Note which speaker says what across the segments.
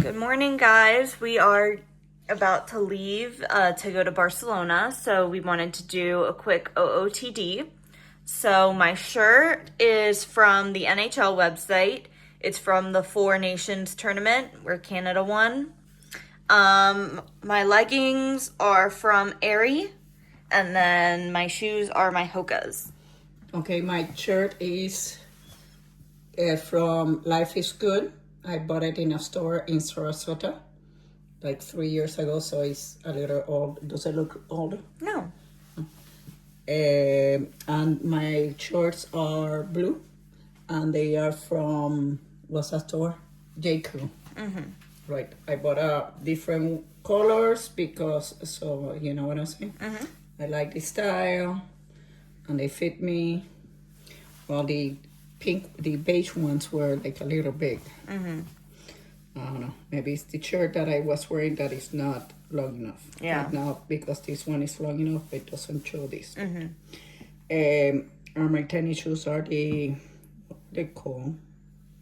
Speaker 1: Good morning, guys. We are about to leave to go to Barcelona, so we wanted to do a quick OOTD. So my shirt is from the NHL website. It's from the Four Nations tournament where Canada won. My leggings are from Aerie, and then my shoes are my Hoka's.
Speaker 2: Okay, my shirt is from Life is Good. I bought it in a store in Sarasota like 3 years ago, so it's a little old. Does it look old?
Speaker 1: No.
Speaker 2: And my shorts are blue, and they are from, what's that store? J. Crew.
Speaker 1: Mm-hmm.
Speaker 2: Right. I bought different colors because, so you know what I'm saying?
Speaker 1: Mm-hmm.
Speaker 2: I like the style, and they fit me. Well, the beige ones were like a little big.
Speaker 1: Mm-hmm.
Speaker 2: I don't know. Maybe it's the shirt that I was wearing that is not long enough.
Speaker 1: Yeah.
Speaker 2: Like now, because this one is long enough, it doesn't show this.
Speaker 1: Mm-hmm.
Speaker 2: And my tennis shoes are they call?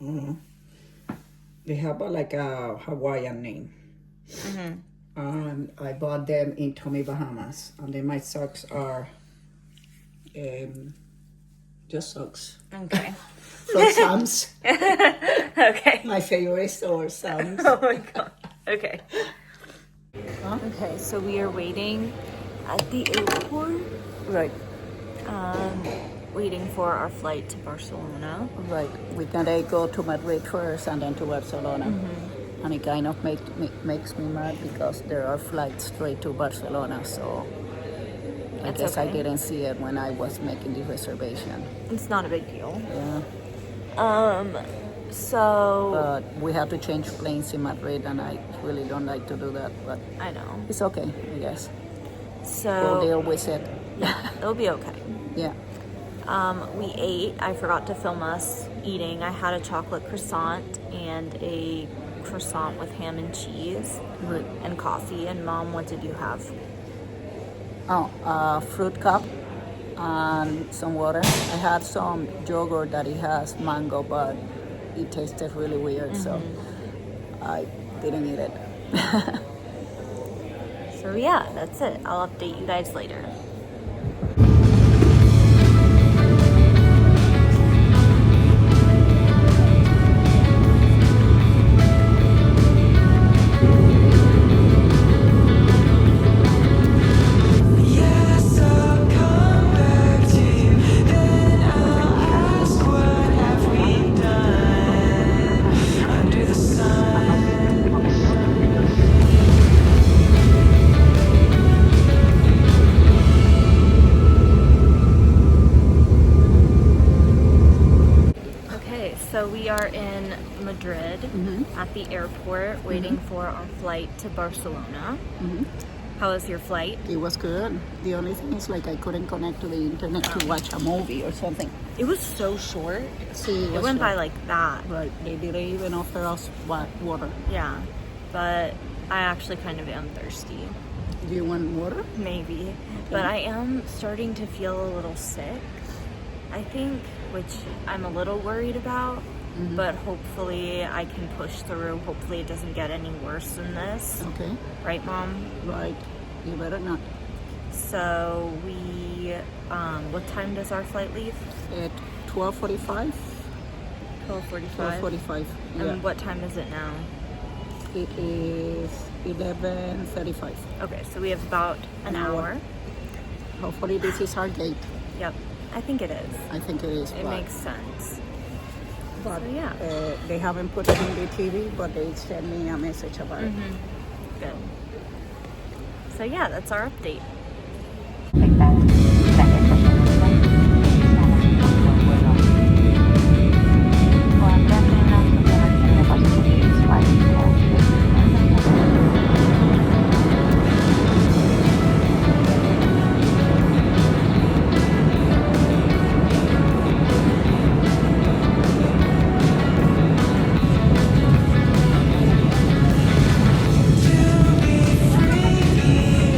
Speaker 2: I don't know. They have like a Hawaiian name.
Speaker 1: Mm-hmm.
Speaker 2: And I bought them in Tommy Bahamas. And then my socks are just socks.
Speaker 1: Okay.
Speaker 2: From Sam's.
Speaker 1: Okay.
Speaker 2: My favorite store, Sam's.
Speaker 1: Oh my god. Okay. Okay, so we are waiting at the airport.
Speaker 2: Right.
Speaker 1: Waiting for our flight to Barcelona.
Speaker 2: Right. We're gonna go to Madrid first and then to Barcelona.
Speaker 1: Mm-hmm.
Speaker 2: And it kind of makes me mad because there are flights straight to Barcelona, so I
Speaker 1: That's
Speaker 2: guess
Speaker 1: okay.
Speaker 2: I didn't see it when I was making the reservation.
Speaker 1: It's not a big deal.
Speaker 2: Yeah.
Speaker 1: So
Speaker 2: But we have to change planes in Madrid, and I really don't like to do that, but
Speaker 1: I know.
Speaker 2: it's okay, I guess.
Speaker 1: So
Speaker 2: We'll deal with it.
Speaker 1: it'll be okay.
Speaker 2: Yeah.
Speaker 1: We ate. I forgot to film us eating. I had a chocolate croissant and a croissant with ham and cheese
Speaker 2: Right.
Speaker 1: and coffee. And Mom, what did you have?
Speaker 2: Oh, fruit cup and some water. I had some yogurt that it has mango, but it tasted really weird, so I didn't eat it.
Speaker 1: So yeah, that's it. I'll update you guys later. So we are in Madrid at the airport waiting for our flight to Barcelona. How was your flight?
Speaker 2: It was good. The only thing is like I couldn't connect to the internet to watch a movie or something.
Speaker 1: It was so short.
Speaker 2: See,
Speaker 1: It went by like that.
Speaker 2: Right. They didn't even offer us water.
Speaker 1: Yeah, but I actually kind of am thirsty.
Speaker 2: Do you want water?
Speaker 1: Maybe. But I am starting to feel a little sick, I think, which I'm a little worried about. But hopefully I can push through. Hopefully it doesn't get any worse than this.
Speaker 2: Okay.
Speaker 1: Right, Mom?
Speaker 2: Right. You better not.
Speaker 1: So we, what time does our flight leave?
Speaker 2: At 12:45.
Speaker 1: 12:45.
Speaker 2: 12:45.
Speaker 1: And
Speaker 2: Yeah.
Speaker 1: what time is it now?
Speaker 2: It is 11:35.
Speaker 1: Okay, so we have about an hour.
Speaker 2: Hopefully this is our gate.
Speaker 1: Yep, I think it is.
Speaker 2: I think it is.
Speaker 1: It makes sense.
Speaker 2: But
Speaker 1: So, yeah.
Speaker 2: they haven't put it in the TV, but they sent me a message about it.
Speaker 1: Good. So yeah, that's our update.
Speaker 3: To be free,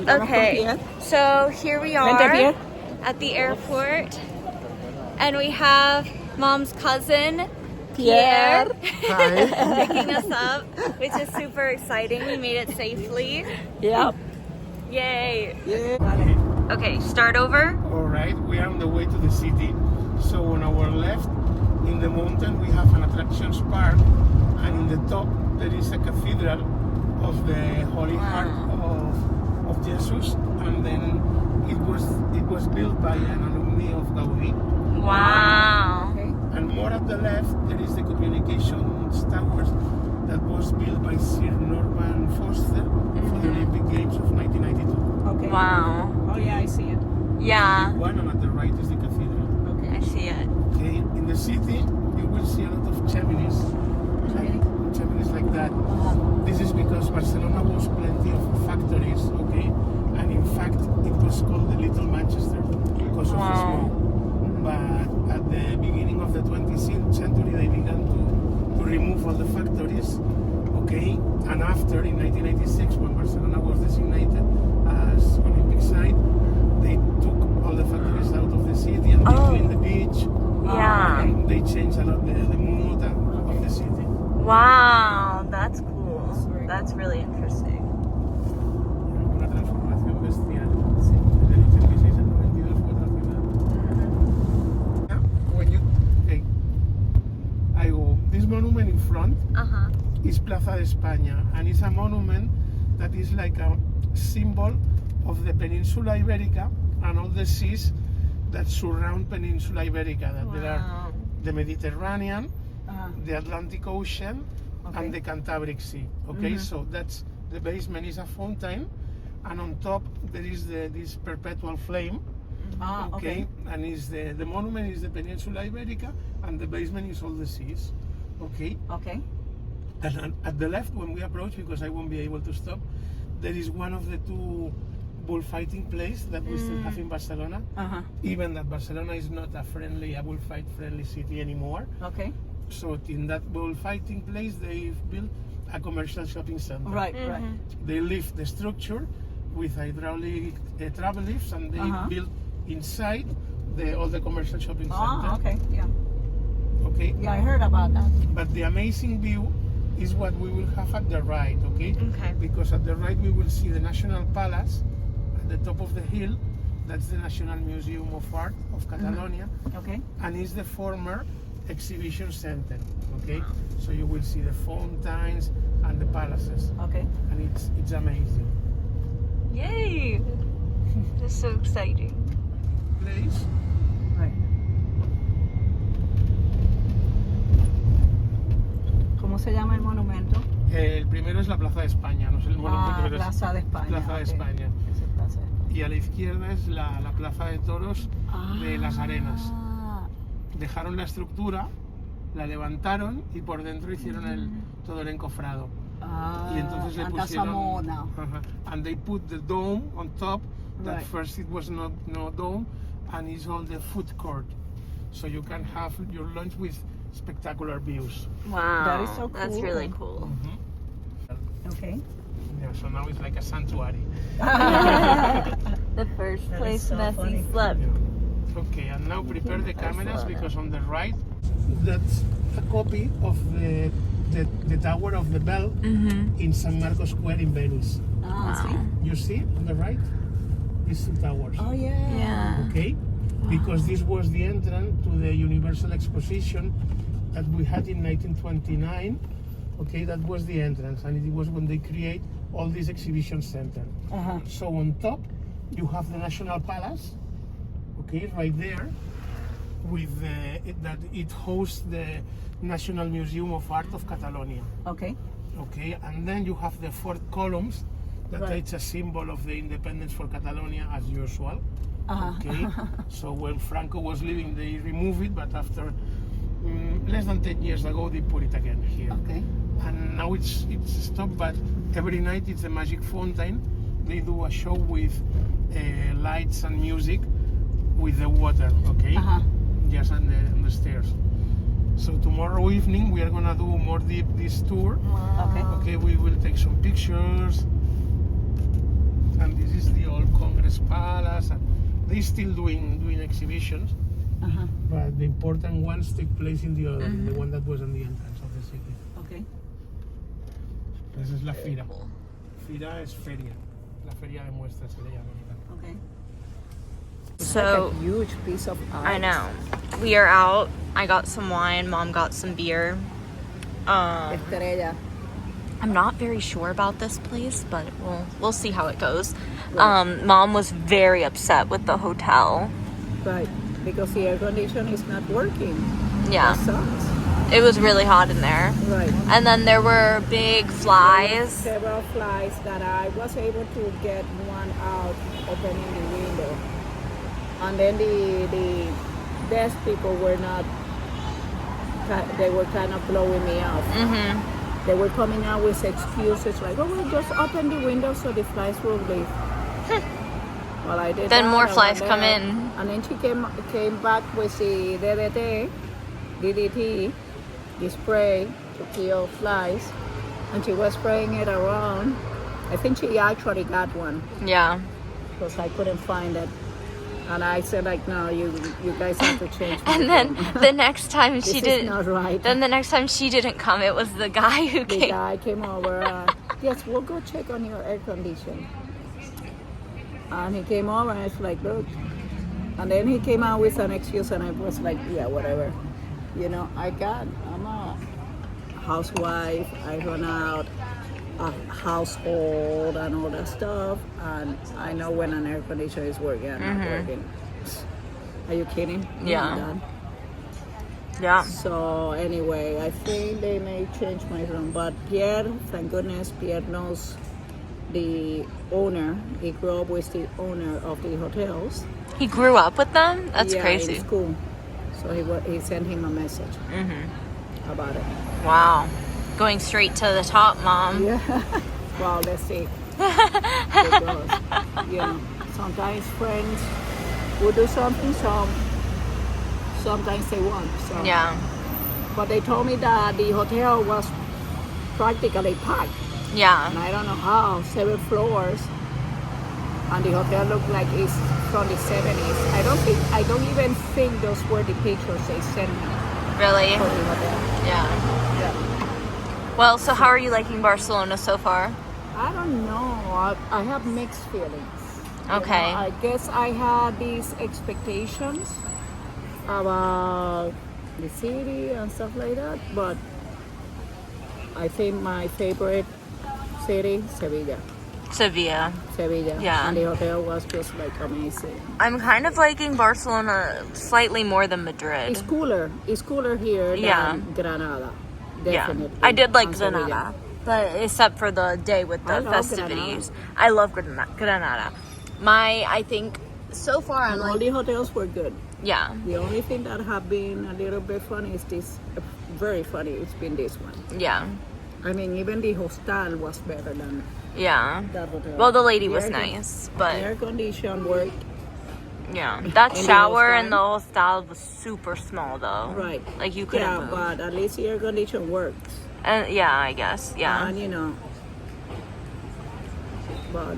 Speaker 1: Okay, so here we are at the airport, and we have Mom's cousin, Pierre, picking us up, which is super exciting. We made it safely.
Speaker 2: Yep.
Speaker 1: Yay. Okay, start over.
Speaker 3: All right, we are on the way to the city. So on our left, in the mountain, we have an attractions park, and in the top there is a cathedral of the Holy Heart of Jesus, and then it was built by an alumni of Gaudi.
Speaker 1: Wow.
Speaker 3: And more at the left, there is the communications towers that was built by Sir Norman Foster for the Olympic Games of 1992.
Speaker 2: Okay.
Speaker 1: Wow.
Speaker 2: Oh yeah, I see it.
Speaker 1: Yeah,
Speaker 3: One, and at the right is the cathedral.
Speaker 1: I see it.
Speaker 3: Okay, in the city, you will see a lot of chimneys, like that. This is because Barcelona was plenty of factories, okay? And in fact, it was called the Little Manchester because of the smoke. But at the beginning of the 20th century, they began to remove all the factories, okay? And after, in 1986, when Barcelona was designated as Olympic site, they took all the factories out of the city and they cleaned the beach.
Speaker 1: Yeah.
Speaker 3: And they changed a lot the mood of the city.
Speaker 1: Wow, that's cool. That's really interesting.
Speaker 3: Una transformación bestial. Del 86 al 92 fue otra ciudad. When you, okay, I go, this monument in front is Plaza de España, and it's a monument that is like a symbol of the Peninsula Iberica and all the seas that surround Peninsula Iberica. That there are the Mediterranean, the Atlantic Ocean, and the Cantabric Sea. Okay, so that's the basement is a fountain, and on top there is this perpetual flame. Okay, and is the monument is the Peninsula Iberica, and the basement is all the seas. Okay.
Speaker 2: Okay.
Speaker 3: And at the left, when we approach, because I won't be able to stop, there is one of the two bullfighting places that we still have in Barcelona. Even that Barcelona is not a bullfight friendly city anymore.
Speaker 2: Okay.
Speaker 3: So in that bullfighting place, they've built a commercial shopping center.
Speaker 2: Right.
Speaker 3: They lift the structure with hydraulic travel lifts, and they built inside all the commercial shopping center.
Speaker 2: Okay. Yeah.
Speaker 3: Okay.
Speaker 2: Yeah, I heard about that.
Speaker 3: But the amazing view is what we will have at the right. Okay.
Speaker 1: Okay.
Speaker 3: Because at the right we will see the National Palace at the top of the hill. That's the National Museum of Art of Catalonia.
Speaker 2: Okay.
Speaker 3: And it's the former exhibition center. Okay. So you will see the fountains and the palaces.
Speaker 2: Okay.
Speaker 3: And it's amazing.
Speaker 1: Yay! That's so exciting.
Speaker 3: Place.
Speaker 2: Right. ¿Cómo se llama el monumento?
Speaker 3: El primero es la Plaza de España, no sé el monumento, pero
Speaker 2: Plaza de España.
Speaker 3: Plaza de España.
Speaker 2: Es el Plaza de España.
Speaker 3: Y a la izquierda es la Plaza de Toros de las Arenas. Dejaron la estructura, la levantaron y por dentro hicieron todo el encofrado. Y entonces le pusieron, and they put the dome on top. That first it was no dome, and it's all the food court, so you can have your lunch with spectacular views.
Speaker 1: Wow.
Speaker 2: That is so cool.
Speaker 1: That's really cool.
Speaker 2: Okay.
Speaker 3: Yeah, so now it's like a sanctuary.
Speaker 1: The first
Speaker 2: That
Speaker 1: place
Speaker 2: is so
Speaker 1: Messi
Speaker 2: funny.
Speaker 1: slept.
Speaker 3: Yeah. Okay, and now prepare the cameras because on the right, that's a copy of the Tower of the Bell in San Marcos Square in Venice. You see on the right? These two towers.
Speaker 2: Oh yeah.
Speaker 1: Yeah.
Speaker 3: Okay? Because this was the entrance to the Universal Exposition that we had in 1929. Okay, that was the entrance, and it was when they create all these exhibition center. So on top, you have the National Palace. Okay, right there, with it hosts the National Museum of Art of Catalonia.
Speaker 2: Okay.
Speaker 3: Okay, and then you have the 4 columns that it's a symbol of the independence for Catalonia as usual. Okay, so when Franco was living, they removed it, but after less than 10 years ago, they put it again here.
Speaker 2: Okay.
Speaker 3: And now it's stopped, but every night it's a magic fountain. They do a show with lights and music with the water, okay? Just on the stairs. So tomorrow evening we are gonna do more deep this tour.
Speaker 2: Okay.
Speaker 3: Okay, we will take some pictures. And this is the Caesar's Palace, and they're still doing exhibitions.
Speaker 2: Uh-huh.
Speaker 3: But the important ones take place in the other, the one that was on the entrance of the city.
Speaker 2: Okay.
Speaker 3: This is La Fira. Fira es feria. La feria de muestras se le llama.
Speaker 2: Okay.
Speaker 1: So
Speaker 2: Like a huge piece of ice.
Speaker 1: I know. We are out. I got some wine. Mom got some beer.
Speaker 2: Estrella.
Speaker 1: I'm not very sure about this place, but we'll see how it goes. Mom was very upset with the hotel.
Speaker 2: Right. Because the air condition is not working.
Speaker 1: Yeah.
Speaker 2: That sucks.
Speaker 1: It was really hot in there.
Speaker 2: Right.
Speaker 1: And then there were big flies.
Speaker 2: Several flies that I was able to get one out opening the window. And then the desk people were not, they were kind of blowing me off.
Speaker 1: Mm-hmm.
Speaker 2: They were coming out with excuses like, oh, we'll just open the window so the flies will leave. Well, I did
Speaker 1: Then
Speaker 2: that,
Speaker 1: more
Speaker 2: I
Speaker 1: flies
Speaker 2: went
Speaker 1: come
Speaker 2: there,
Speaker 1: in.
Speaker 2: And then she came back with the DDT, the spray to kill flies. And she was spraying it around. I think she actually got one
Speaker 1: Yeah.
Speaker 2: because I couldn't find it. And I said like, no, you guys have to change my
Speaker 1: And then
Speaker 2: room.
Speaker 1: the next time she
Speaker 2: This
Speaker 1: didn't.
Speaker 2: is not right.
Speaker 1: Then the next time she didn't come, it was the guy who
Speaker 2: The
Speaker 1: came.
Speaker 2: guy came over. Yes, we'll go check on your air condition. And he came over and I was like, look. And then he came out with an excuse and I was like, yeah, whatever. You know, I'm a housewife. I run out a household and all that stuff. And I know when an air conditioner is working and not working. Are you kidding?
Speaker 1: Yeah.
Speaker 2: I'm done.
Speaker 1: Yeah.
Speaker 2: So anyway, I think they may change my room. But Pierre, thank goodness, Pierre knows the owner. He grew up with the owner of the hotels.
Speaker 1: He grew up with them? That's
Speaker 2: Yeah,
Speaker 1: crazy.
Speaker 2: in school. So he sent him a message about it.
Speaker 1: Wow. Going straight to the top, Mom.
Speaker 2: Yeah. Well, let's see. Because, you know, sometimes friends will do something, sometimes they won't. So.
Speaker 1: Yeah.
Speaker 2: But they told me that the hotel was practically packed.
Speaker 1: Yeah.
Speaker 2: And I don't know how, 7 floors. And the hotel looked like it's from the 70s. I don't even think those were the pictures they sent me
Speaker 1: Really?
Speaker 2: for the hotel.
Speaker 1: Yeah.
Speaker 2: Yeah.
Speaker 1: Well, so how are you liking Barcelona so far?
Speaker 2: I don't know. I have mixed feelings.
Speaker 1: Okay.
Speaker 2: You know, I guess I had these expectations about the city and stuff like that, but I think my favorite city, Sevilla.
Speaker 1: Sevilla. Yeah.
Speaker 2: And the hotel was just like amazing.
Speaker 1: I'm kind of liking Barcelona slightly more than Madrid.
Speaker 2: It's cooler. It's cooler here
Speaker 1: Yeah.
Speaker 2: than Granada.
Speaker 1: Yeah.
Speaker 2: Definitely.
Speaker 1: I did like
Speaker 2: And Sevilla.
Speaker 1: Granada. But except for the day with
Speaker 2: I
Speaker 1: the
Speaker 2: love
Speaker 1: festivities. I love Granada. I think so far I'm
Speaker 2: And all
Speaker 1: like,
Speaker 2: the hotels were good.
Speaker 1: yeah.
Speaker 2: The only thing that have been a little bit funny is this, very funny, it's been this one.
Speaker 1: Yeah.
Speaker 2: I mean, even the hostel was better than
Speaker 1: Yeah.
Speaker 2: that hotel.
Speaker 1: Well, the lady was
Speaker 2: air con-
Speaker 1: nice,
Speaker 2: The
Speaker 1: but
Speaker 2: air condition worked.
Speaker 1: yeah. That
Speaker 2: In the
Speaker 1: shower
Speaker 2: hostel?
Speaker 1: in the hostel was super small though.
Speaker 2: Right.
Speaker 1: Like you couldn't
Speaker 2: Yeah,
Speaker 1: move.
Speaker 2: but at least the air condition works.
Speaker 1: And yeah, I guess. Yeah.
Speaker 2: And you know, but,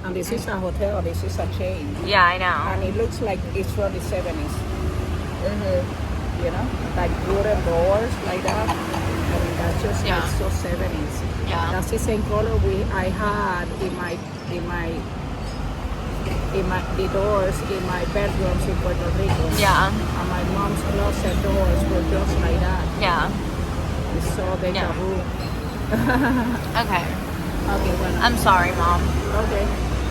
Speaker 2: and this is a hotel, this is a chain.
Speaker 1: Yeah, I know.
Speaker 2: And it looks like it's from the 70s. You know, like wooden doors like that. I mean, that's just
Speaker 1: Yeah.
Speaker 2: like so 70s.
Speaker 1: Yeah.
Speaker 2: That's the same color I had the doors in my bedrooms in Puerto Rico.
Speaker 1: Yeah.
Speaker 2: And my mom's closet doors were just like that.
Speaker 1: Yeah.
Speaker 2: It's so deja
Speaker 1: Yeah.
Speaker 2: vu.
Speaker 1: Okay.
Speaker 2: Okay, well,
Speaker 1: I'm sorry, Mom.
Speaker 2: okay.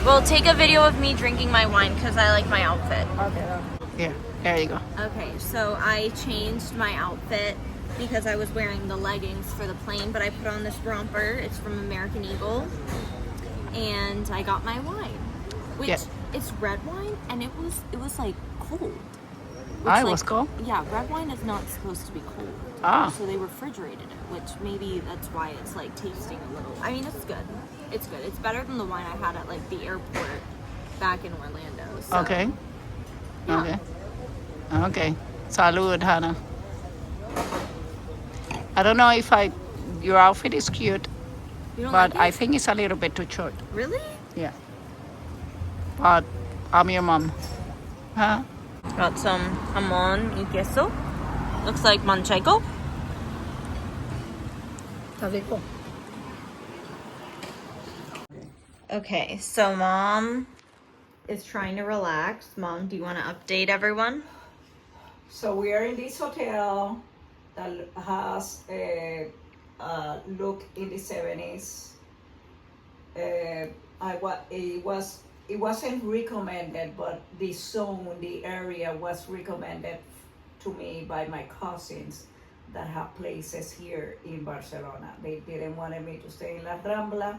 Speaker 1: Well, take a video of me drinking my wine because I like my outfit.
Speaker 2: Okay. Yeah, there you go.
Speaker 1: Okay, so I changed my outfit because I was wearing the leggings for the plane, but I put on this romper. It's from American Eagle. And I got my wine, which
Speaker 2: Yeah.
Speaker 1: it's red wine, and it was like cold.
Speaker 2: Ah, it
Speaker 1: Which,
Speaker 2: was cold?
Speaker 1: Yeah, red wine is not supposed to be cold.
Speaker 2: Ah.
Speaker 1: So they refrigerated it, which maybe that's why it's like tasting a little. I mean, it's good. It's good. It's better than the wine I had at like the airport back in Orlando. So,
Speaker 2: Okay.
Speaker 1: Yeah.
Speaker 2: Okay. Okay. Salud, Hannah. I don't know if your outfit is cute,
Speaker 1: You don't
Speaker 2: but
Speaker 1: like
Speaker 2: I
Speaker 1: it?
Speaker 2: think it's a little bit too short.
Speaker 1: Really?
Speaker 2: Yeah. but I'm your mom. Huh?
Speaker 1: Got some jamon y queso. Looks like manchego.
Speaker 2: Está rico.
Speaker 1: Okay, so mom is trying to relax. Mom, do you want to update everyone?
Speaker 2: So we are in this hotel that has a look in the 70s. It wasn't recommended, but the zone, the area was recommended to me by my cousins that have places here in Barcelona. They didn't want me to stay in La Rambla.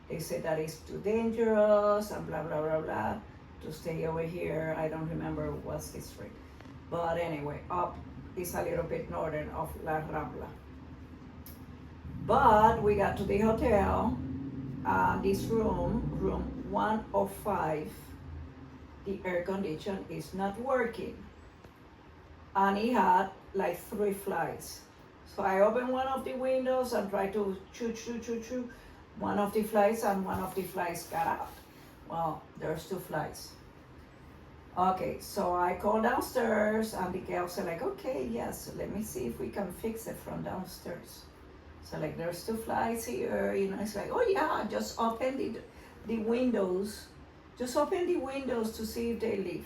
Speaker 2: They said that it's too dangerous and blah blah blah blah to stay over here. I don't remember what's the street, but anyway, up is a little bit northern of La Rambla. But we got to the hotel. This room 105, the air condition is not working, and it had like 3 flies. So I opened one of the windows and tried to chew one of the flies, and one of the flies got out. Well, there's 2 flies. Okay, so I called downstairs, and the girl said like, okay, yes, let me see if we can fix it from downstairs. So like, there's 2 flies here, you know. It's like, oh yeah, just open the windows. Just open the windows to see if they leave.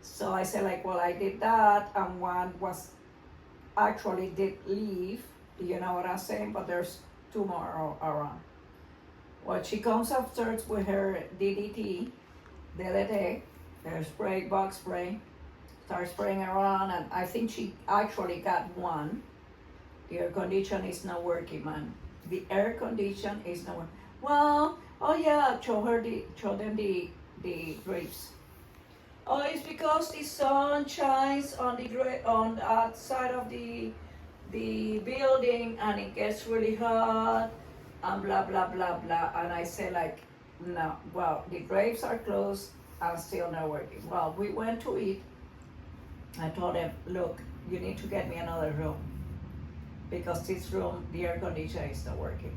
Speaker 2: So I said like, well, I did that, and one was actually did leave. You know what I'm saying? But there's 2 more around. Well, she comes upstairs with her DDT, her spray, box spray, starts spraying around, and I think she actually got one. The air condition is not working, man. The air condition is not working. Well, oh yeah, show them the drapes. Oh, it's because the sun shines on the outside of the building, and it gets really hot, and blah blah blah blah. And I say like, no, well, the drapes are closed and still not working. Well, we went to eat. I told them, look, you need to get me another room, because this room, the air conditioner is not working.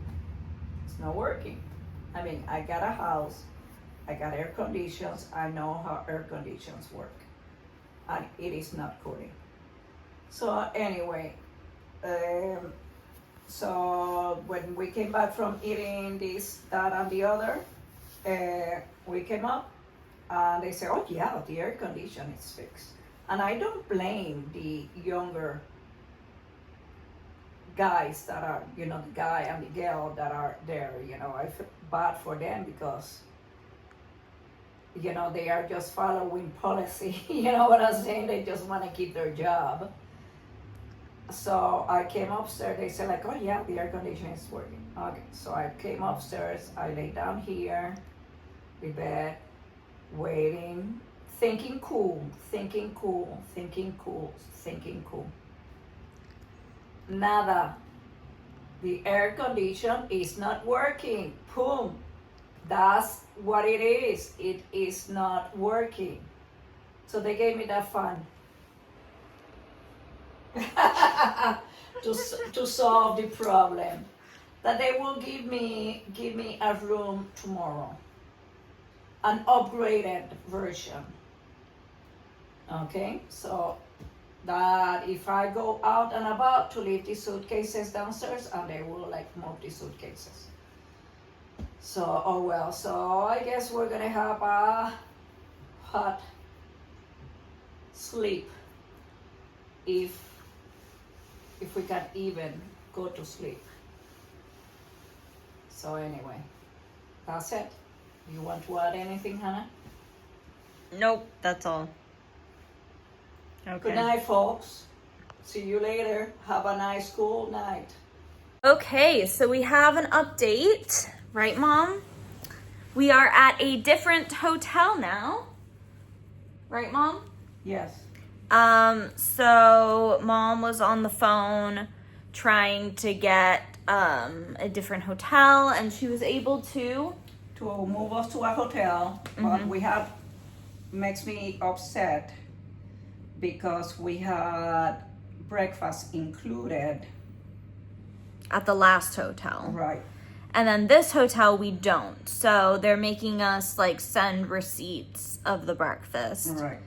Speaker 2: It's not working. I mean, I got a house, I got air conditions, I know how air conditions work, and it is not cooling. So anyway, so when we came back from eating this, that, and the other, we came up, and they said, oh yeah, the air condition is fixed. And I don't blame the younger guys that are, you know, the guy and the girl that are there, you know. I feel bad for them, because, you know, they are just following policy. You know what I'm saying? They just want to keep their job. So I came upstairs. They said like, oh yeah, the air conditioning is working. Okay, so I came upstairs. I lay down here, the bed, waiting, thinking cool. Nada. The air condition is not working. Boom. That's what it is. It is not working. So they gave me that fund to solve the problem. That they will give me a room tomorrow, an upgraded version. Okay, so that if I go out and about, to leave the suitcases downstairs, and they will like move the suitcases. So, oh well, so I guess we're gonna have a hot sleep if we can even go to sleep. So anyway, that's it. You want to add anything, Hannah?
Speaker 1: Nope, that's all. Okay.
Speaker 2: Good night, folks. See you later. Have a nice, cool night.
Speaker 1: Okay, so we have an update, right, Mom? We are at a different hotel now. Right, Mom?
Speaker 2: Yes.
Speaker 1: So Mom was on the phone trying to get a different hotel, and she was able to
Speaker 2: move us to a hotel, but makes me upset, because we had breakfast included
Speaker 1: at the last hotel.
Speaker 2: Right.
Speaker 1: And then this hotel, we don't. So they're making us like send receipts of the breakfast
Speaker 2: Right.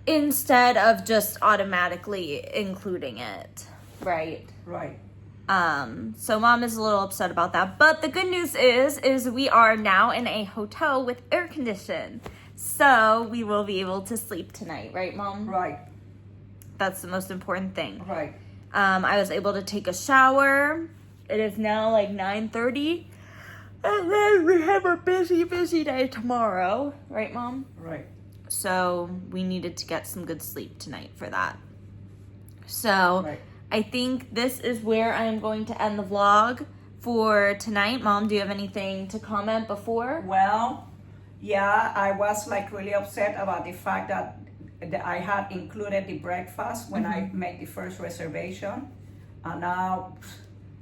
Speaker 1: instead of just automatically including it. Right.
Speaker 2: Right.
Speaker 1: So mom is a little upset about that. But the good news is we are now in a hotel with air condition. So we will be able to sleep tonight, right, Mom?
Speaker 2: Right.
Speaker 1: That's the most important thing.
Speaker 2: Right.
Speaker 1: I was able to take a shower. It is now like 9:30. And then we have a busy day tomorrow. Right, Mom?
Speaker 2: Right.
Speaker 1: So we needed to get some good sleep tonight for that. So
Speaker 2: Right.
Speaker 1: I think this is where I am going to end the vlog for tonight. Mom, do you have anything to comment before?
Speaker 2: Well, yeah, I was like really upset about the fact that I had included the breakfast when I made the first reservation, and now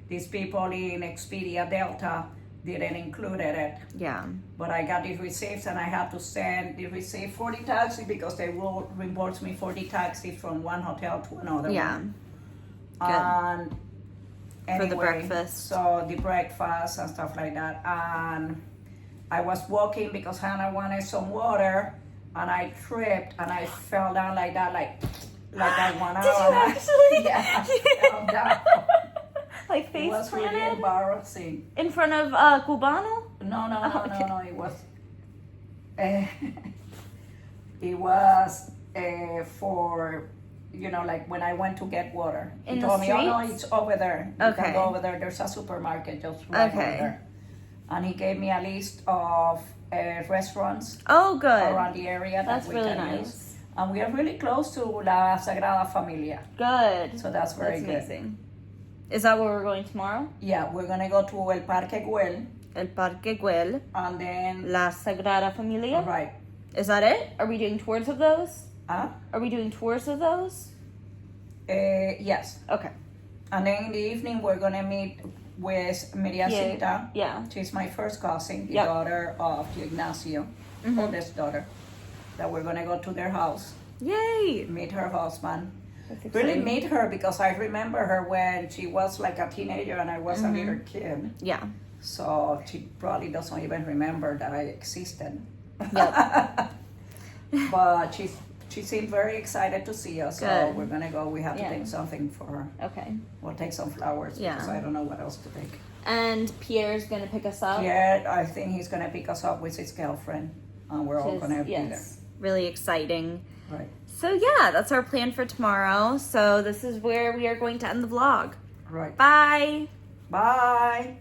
Speaker 2: these people in Expedia Delta didn't include it.
Speaker 1: Yeah.
Speaker 2: But I got the receipts and I had to send the receipt for the taxi because they will reimburse me for the taxi from one hotel to another
Speaker 1: Yeah.
Speaker 2: one.
Speaker 1: Good.
Speaker 2: And anyway,
Speaker 1: For the breakfast.
Speaker 2: So the breakfast and stuff like that. And I was walking because Hannah wanted some water, and I tripped and I fell down like that, like I went out.
Speaker 1: Did you actually?
Speaker 2: Yeah, I fell down.
Speaker 1: Like
Speaker 2: It
Speaker 1: face
Speaker 2: was really
Speaker 1: planted
Speaker 2: embarrassing.
Speaker 1: in front of Cubano?
Speaker 2: No,
Speaker 1: okay.
Speaker 2: it was. It was for, like when I went to get water.
Speaker 1: In
Speaker 2: He
Speaker 1: the
Speaker 2: told me, oh no,
Speaker 1: streets?
Speaker 2: it's over there. You
Speaker 1: Okay.
Speaker 2: can go over there. There's a supermarket just right over
Speaker 1: Okay.
Speaker 2: there. And he gave me a list of restaurants
Speaker 1: Oh, good.
Speaker 2: around the area
Speaker 1: That's
Speaker 2: that we
Speaker 1: really
Speaker 2: can
Speaker 1: nice.
Speaker 2: use. And we are really close to La Sagrada Familia.
Speaker 1: Good.
Speaker 2: So that's very
Speaker 1: That's
Speaker 2: good.
Speaker 1: amazing. Is that where we're going tomorrow?
Speaker 2: Yeah, we're going to go to El Parque Güell.
Speaker 1: El Parque Güell,
Speaker 2: And then,
Speaker 1: La Sagrada Familia.
Speaker 2: right.
Speaker 1: Is that it? Are we doing tours of those?
Speaker 2: Huh?
Speaker 1: Are we doing tours of those?
Speaker 2: Yes.
Speaker 1: Okay.
Speaker 2: And then in the evening, we're going to meet with Mariacita.
Speaker 1: Yeah.
Speaker 2: She's my first cousin, the
Speaker 1: Yep.
Speaker 2: daughter of Ignacio, oldest daughter. That we're going to go to their house,
Speaker 1: Yay.
Speaker 2: meet her husband.
Speaker 1: That's
Speaker 2: Really
Speaker 1: exciting.
Speaker 2: meet her because I remember her when she was like a teenager and I was a little kid.
Speaker 1: Yeah.
Speaker 2: So she probably doesn't even remember that I existed.
Speaker 1: Yep.
Speaker 2: But she seemed very excited to see us. So
Speaker 1: Good.
Speaker 2: we're gonna go. We have to
Speaker 1: Yeah.
Speaker 2: take something for her.
Speaker 1: Okay.
Speaker 2: We'll take some flowers
Speaker 1: Yeah.
Speaker 2: because I don't know what else to take.
Speaker 1: And Pierre's gonna pick us up.
Speaker 2: Yeah, I think he's gonna pick us up with his girlfriend, and we're all
Speaker 1: Which is-
Speaker 2: gonna be
Speaker 1: yes, really exciting.
Speaker 2: there. Right.
Speaker 1: So yeah, that's our plan for tomorrow. So this is where we are going to end the vlog.
Speaker 2: Right.
Speaker 1: Bye.
Speaker 2: Bye.